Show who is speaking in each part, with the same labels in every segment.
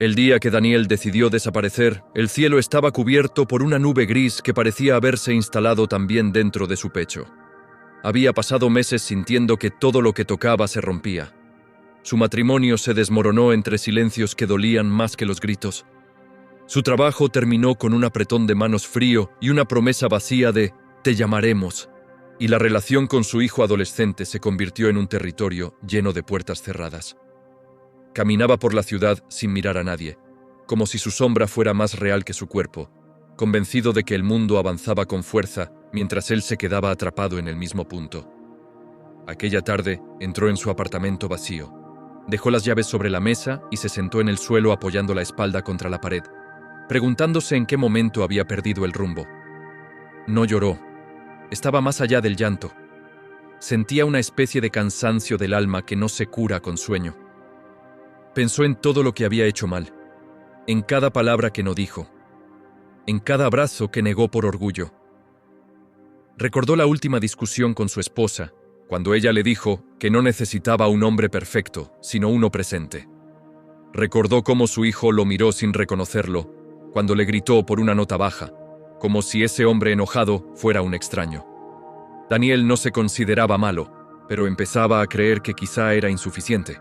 Speaker 1: El día que Daniel decidió desaparecer, el cielo estaba cubierto por una nube gris que parecía haberse instalado también dentro de su pecho. Había pasado meses sintiendo que todo lo que tocaba se rompía. Su matrimonio se desmoronó entre silencios que dolían más que los gritos. Su trabajo terminó con un apretón de manos frío y una promesa vacía de «te llamaremos». Y la relación con su hijo adolescente se convirtió en un territorio lleno de puertas cerradas. Caminaba por la ciudad sin mirar a nadie, como si su sombra fuera más real que su cuerpo, convencido de que el mundo avanzaba con fuerza mientras él se quedaba atrapado en el mismo punto. Aquella tarde entró en su apartamento vacío. Dejó las llaves sobre la mesa y se sentó en el suelo apoyando la espalda contra la pared, preguntándose en qué momento había perdido el rumbo. No lloró. Estaba más allá del llanto. Sentía una especie de cansancio del alma que no se cura con sueño. Pensó en todo lo que había hecho mal, en cada palabra que no dijo, en cada abrazo que negó por orgullo. Recordó la última discusión con su esposa, cuando ella le dijo que no necesitaba un hombre perfecto, sino uno presente. Recordó cómo su hijo lo miró sin reconocerlo, cuando le gritó por una nota baja, como si ese hombre enojado fuera un extraño. Daniel no se consideraba malo, pero empezaba a creer que quizá era insuficiente.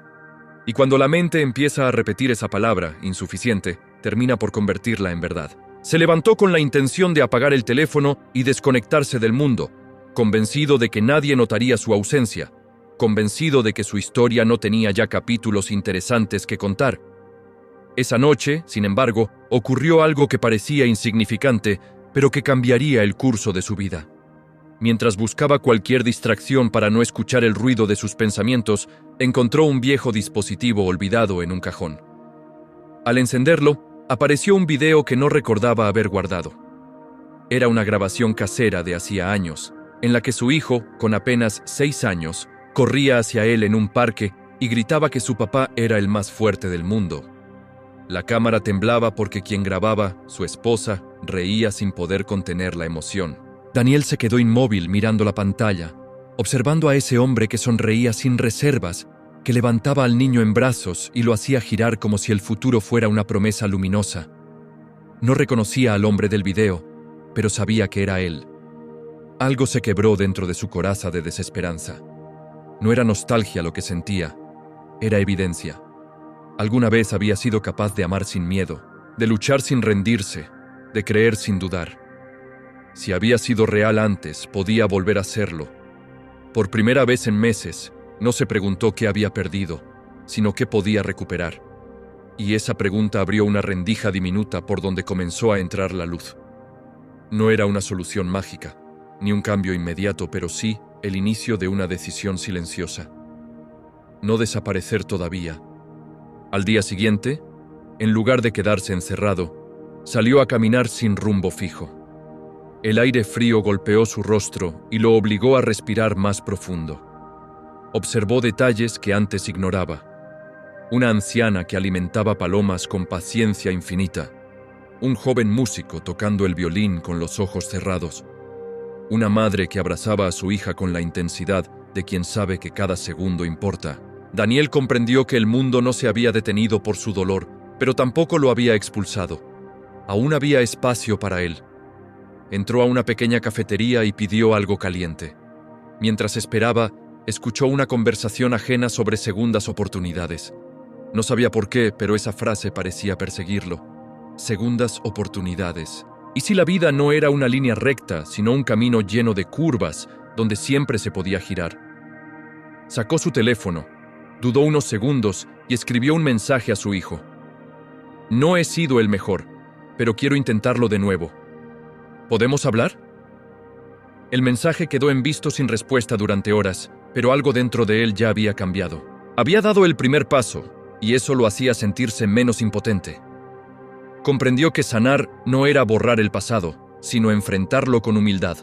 Speaker 1: Y cuando la mente empieza a repetir esa palabra, insuficiente, termina por convertirla en verdad. Se levantó con la intención de apagar el teléfono y desconectarse del mundo, convencido de que nadie notaría su ausencia, convencido de que su historia no tenía ya capítulos interesantes que contar. Esa noche, sin embargo, ocurrió algo que parecía insignificante, pero que cambiaría el curso de su vida. Mientras buscaba cualquier distracción para no escuchar el ruido de sus pensamientos, encontró un viejo dispositivo olvidado en un cajón. Al encenderlo, apareció un video que no recordaba haber guardado. Era una grabación casera de hacía años, en la que su hijo, con apenas 6 años, corría hacia él en un parque y gritaba que su papá era el más fuerte del mundo. La cámara temblaba porque quien grababa, su esposa, reía sin poder contener la emoción. Daniel se quedó inmóvil mirando la pantalla, observando a ese hombre que sonreía sin reservas, que levantaba al niño en brazos y lo hacía girar como si el futuro fuera una promesa luminosa. No reconocía al hombre del video, pero sabía que era él. Algo se quebró dentro de su coraza de desesperanza. No era nostalgia lo que sentía, era evidencia. Alguna vez había sido capaz de amar sin miedo, de luchar sin rendirse, de creer sin dudar. Si había sido real antes, podía volver a serlo. Por primera vez en meses, no se preguntó qué había perdido, sino qué podía recuperar. Y esa pregunta abrió una rendija diminuta por donde comenzó a entrar la luz. No era una solución mágica, ni un cambio inmediato, pero sí el inicio de una decisión silenciosa. No desaparecer todavía. Al día siguiente, en lugar de quedarse encerrado, salió a caminar sin rumbo fijo. El aire frío golpeó su rostro y lo obligó a respirar más profundo. Observó detalles que antes ignoraba. Una anciana que alimentaba palomas con paciencia infinita. Un joven músico tocando el violín con los ojos cerrados. Una madre que abrazaba a su hija con la intensidad de quien sabe que cada segundo importa. Daniel comprendió que el mundo no se había detenido por su dolor, pero tampoco lo había expulsado. Aún había espacio para él. Entró a una pequeña cafetería y pidió algo caliente. Mientras esperaba, escuchó una conversación ajena sobre segundas oportunidades. No sabía por qué, pero esa frase parecía perseguirlo. Segundas oportunidades. ¿Y si la vida no era una línea recta, sino un camino lleno de curvas, donde siempre se podía girar? Sacó su teléfono, dudó unos segundos y escribió un mensaje a su hijo. No he sido el mejor, pero quiero intentarlo de nuevo. ¿Podemos hablar? El mensaje quedó en visto sin respuesta durante horas, pero algo dentro de él ya había cambiado. Había dado el primer paso, y eso lo hacía sentirse menos impotente. Comprendió que sanar no era borrar el pasado, sino enfrentarlo con humildad.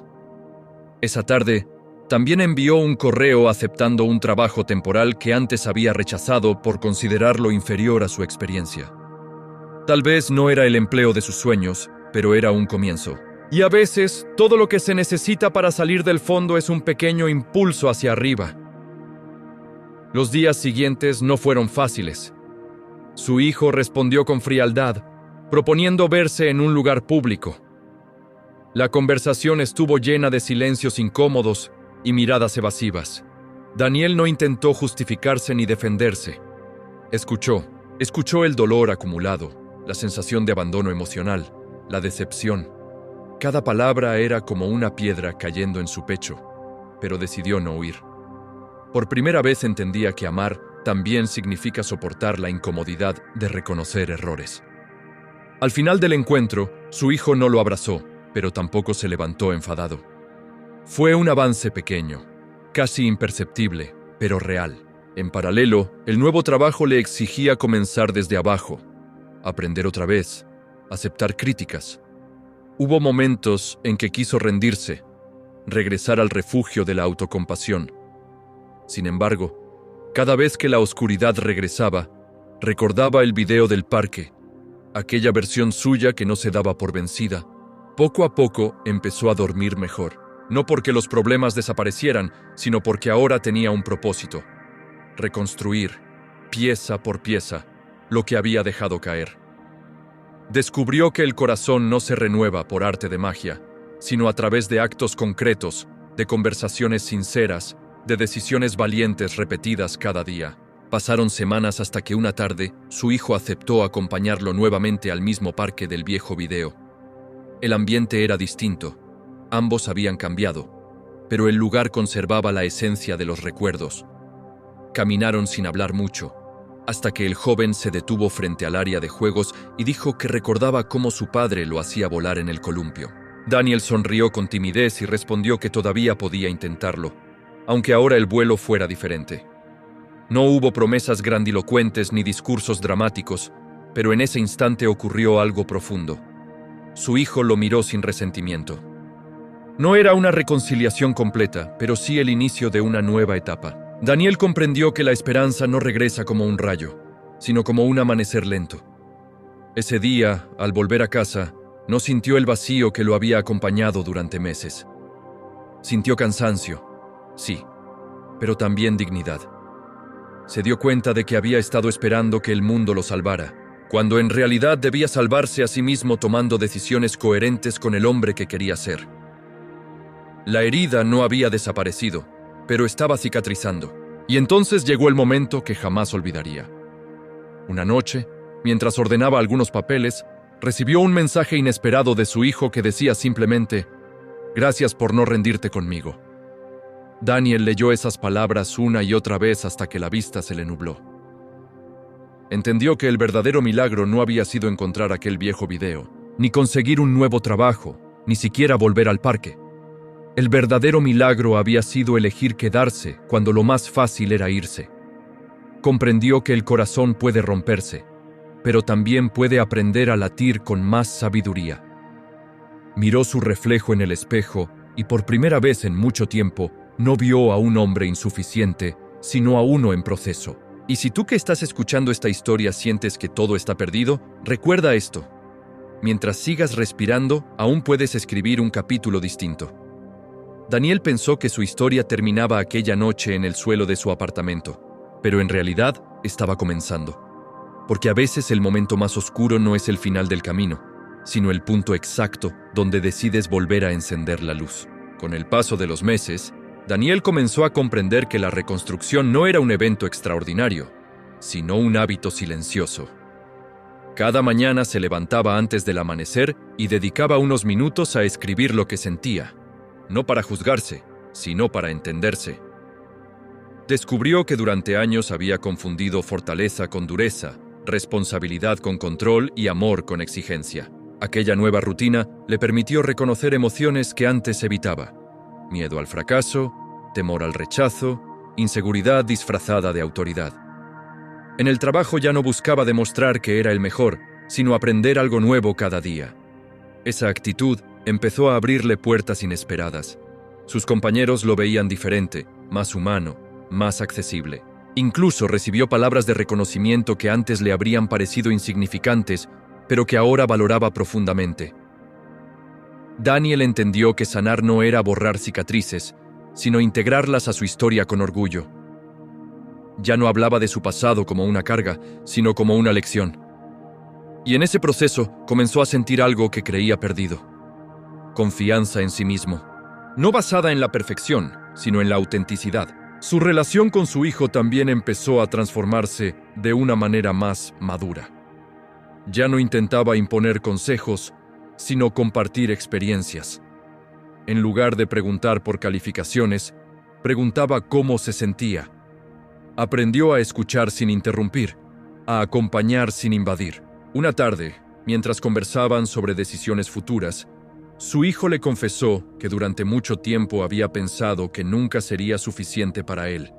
Speaker 1: Esa tarde, también envió un correo aceptando un trabajo temporal que antes había rechazado por considerarlo inferior a su experiencia. Tal vez no era el empleo de sus sueños, pero era un comienzo. Y a veces, todo lo que se necesita para salir del fondo es un pequeño impulso hacia arriba. Los días siguientes no fueron fáciles. Su hijo respondió con frialdad, proponiendo verse en un lugar público. La conversación estuvo llena de silencios incómodos y miradas evasivas. Daniel no intentó justificarse ni defenderse. Escuchó el dolor acumulado, la sensación de abandono emocional, la decepción. Cada palabra era como una piedra cayendo en su pecho, pero decidió no huir. Por primera vez entendía que amar también significa soportar la incomodidad de reconocer errores. Al final del encuentro, su hijo no lo abrazó, pero tampoco se levantó enfadado. Fue un avance pequeño, casi imperceptible, pero real. En paralelo, el nuevo trabajo le exigía comenzar desde abajo, aprender otra vez, aceptar críticas. Hubo momentos en que quiso rendirse, regresar al refugio de la autocompasión. Sin embargo, cada vez que la oscuridad regresaba, recordaba el video del parque, aquella versión suya que no se daba por vencida. Poco a poco empezó a dormir mejor, no porque los problemas desaparecieran, sino porque ahora tenía un propósito: reconstruir, pieza por pieza, lo que había dejado caer. Descubrió que el corazón no se renueva por arte de magia, sino a través de actos concretos, de conversaciones sinceras, de decisiones valientes repetidas cada día. Pasaron semanas hasta que una tarde su hijo aceptó acompañarlo nuevamente al mismo parque del viejo video. El ambiente era distinto, ambos habían cambiado, pero el lugar conservaba la esencia de los recuerdos. Caminaron sin hablar mucho, hasta que el joven se detuvo frente al área de juegos y dijo que recordaba cómo su padre lo hacía volar en el columpio. Daniel sonrió con timidez y respondió que todavía podía intentarlo, aunque ahora el vuelo fuera diferente. No hubo promesas grandilocuentes ni discursos dramáticos, pero en ese instante ocurrió algo profundo. Su hijo lo miró sin resentimiento. No era una reconciliación completa, pero sí el inicio de una nueva etapa. Daniel comprendió que la esperanza no regresa como un rayo, sino como un amanecer lento. Ese día, al volver a casa, no sintió el vacío que lo había acompañado durante meses. Sintió cansancio, sí, pero también dignidad. Se dio cuenta de que había estado esperando que el mundo lo salvara, cuando en realidad debía salvarse a sí mismo tomando decisiones coherentes con el hombre que quería ser. La herida no había desaparecido, pero estaba cicatrizando, y entonces llegó el momento que jamás olvidaría. Una noche, mientras ordenaba algunos papeles, recibió un mensaje inesperado de su hijo que decía simplemente: «Gracias por no rendirte conmigo». Daniel leyó esas palabras una y otra vez hasta que la vista se le nubló. Entendió que el verdadero milagro no había sido encontrar aquel viejo video, ni conseguir un nuevo trabajo, ni siquiera volver al parque. El verdadero milagro había sido elegir quedarse cuando lo más fácil era irse. Comprendió que el corazón puede romperse, pero también puede aprender a latir con más sabiduría. Miró su reflejo en el espejo y por primera vez en mucho tiempo no vio a un hombre insuficiente, sino a uno en proceso. Y si tú que estás escuchando esta historia sientes que todo está perdido, recuerda esto: mientras sigas respirando, aún puedes escribir un capítulo distinto. Daniel pensó que su historia terminaba aquella noche en el suelo de su apartamento, pero en realidad estaba comenzando. Porque a veces el momento más oscuro no es el final del camino, sino el punto exacto donde decides volver a encender la luz. Con el paso de los meses, Daniel comenzó a comprender que la reconstrucción no era un evento extraordinario, sino un hábito silencioso. Cada mañana se levantaba antes del amanecer y dedicaba unos minutos a escribir lo que sentía, no para juzgarse, sino para entenderse. Descubrió que durante años había confundido fortaleza con dureza, responsabilidad con control y amor con exigencia. Aquella nueva rutina le permitió reconocer emociones que antes evitaba: miedo al fracaso, temor al rechazo, inseguridad disfrazada de autoridad. En el trabajo ya no buscaba demostrar que era el mejor, sino aprender algo nuevo cada día. Esa actitud empezó a abrirle puertas inesperadas. Sus compañeros lo veían diferente, más humano, más accesible. Incluso recibió palabras de reconocimiento que antes le habrían parecido insignificantes, pero que ahora valoraba profundamente. Daniel entendió que sanar no era borrar cicatrices, sino integrarlas a su historia con orgullo. Ya no hablaba de su pasado como una carga, sino como una lección. Y en ese proceso comenzó a sentir algo que creía perdido: confianza en sí mismo. No basada en la perfección, sino en la autenticidad. Su relación con su hijo también empezó a transformarse de una manera más madura. Ya no intentaba imponer consejos, sino compartir experiencias. En lugar de preguntar por calificaciones, preguntaba cómo se sentía. Aprendió a escuchar sin interrumpir, a acompañar sin invadir. Una tarde, mientras conversaban sobre decisiones futuras, su hijo le confesó que durante mucho tiempo había pensado que nunca sería suficiente para él.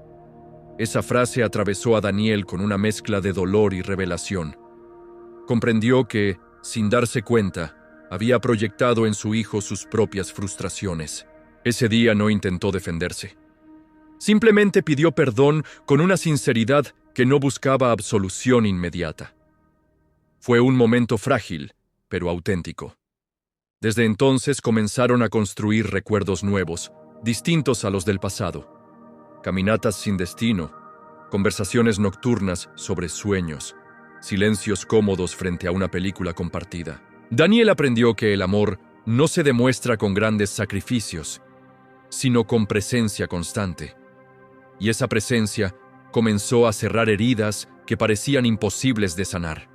Speaker 1: Esa frase atravesó a Daniel con una mezcla de dolor y revelación. Comprendió que, sin darse cuenta, había proyectado en su hijo sus propias frustraciones. Ese día no intentó defenderse. Simplemente pidió perdón con una sinceridad que no buscaba absolución inmediata. Fue un momento frágil, pero auténtico. Desde entonces comenzaron a construir recuerdos nuevos, distintos a los del pasado. Caminatas sin destino, conversaciones nocturnas sobre sueños, silencios cómodos frente a una película compartida. Daniel aprendió que el amor no se demuestra con grandes sacrificios, sino con presencia constante. Y esa presencia comenzó a cerrar heridas que parecían imposibles de sanar.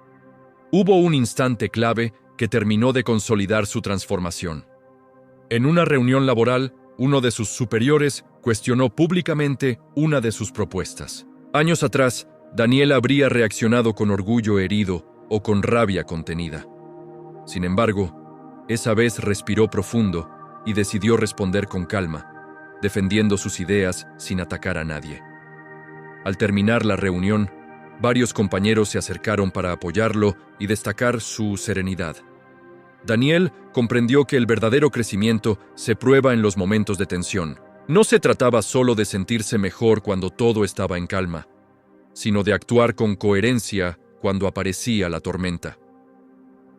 Speaker 1: Hubo un instante clave que terminó de consolidar su transformación. En una reunión laboral, uno de sus superiores cuestionó públicamente una de sus propuestas. Años atrás, Daniel habría reaccionado con orgullo herido o con rabia contenida. Sin embargo, esa vez respiró profundo y decidió responder con calma, defendiendo sus ideas sin atacar a nadie. Al terminar la reunión, varios compañeros se acercaron para apoyarlo y destacar su serenidad. Daniel comprendió que el verdadero crecimiento se prueba en los momentos de tensión. No se trataba solo de sentirse mejor cuando todo estaba en calma, sino de actuar con coherencia cuando aparecía la tormenta.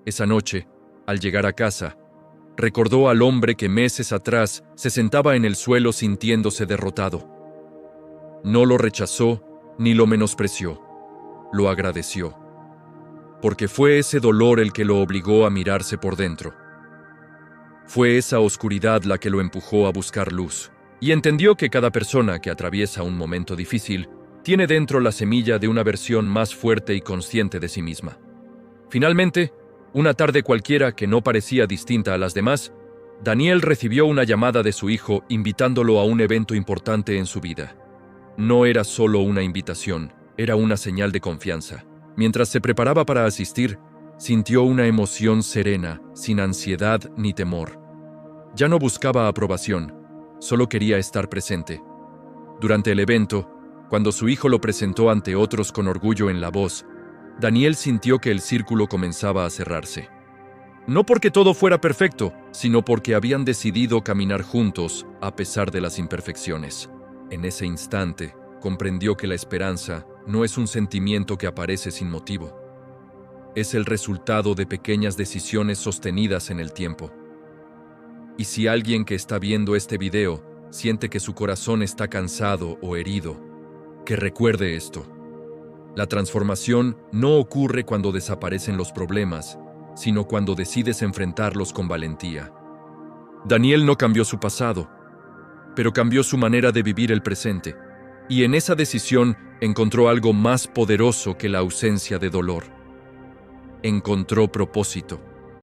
Speaker 1: Esa noche, al llegar a casa, recordó al hombre que meses atrás se sentaba en el suelo sintiéndose derrotado. No lo rechazó ni lo menospreció. Lo agradeció, porque fue ese dolor el que lo obligó a mirarse por dentro. Fue esa oscuridad la que lo empujó a buscar luz, y entendió que cada persona que atraviesa un momento difícil tiene dentro la semilla de una versión más fuerte y consciente de sí misma. Finalmente, una tarde cualquiera que no parecía distinta a las demás, Daniel recibió una llamada de su hijo invitándolo a un evento importante en su vida. No era solo una invitación, era una señal de confianza. Mientras se preparaba para asistir, sintió una emoción serena, sin ansiedad ni temor. Ya no buscaba aprobación, solo quería estar presente. Durante el evento, cuando su hijo lo presentó ante otros con orgullo en la voz, Daniel sintió que el círculo comenzaba a cerrarse. No porque todo fuera perfecto, sino porque habían decidido caminar juntos a pesar de las imperfecciones. En ese instante, comprendió que la esperanza no es un sentimiento que aparece sin motivo. Es el resultado de pequeñas decisiones sostenidas en el tiempo. Y si alguien que está viendo este video siente que su corazón está cansado o herido, que recuerde esto. La transformación no ocurre cuando desaparecen los problemas, sino cuando decides enfrentarlos con valentía. Daniel no cambió su pasado, pero cambió su manera de vivir el presente. Y en esa decisión encontró algo más poderoso que la ausencia de dolor. Encontró propósito.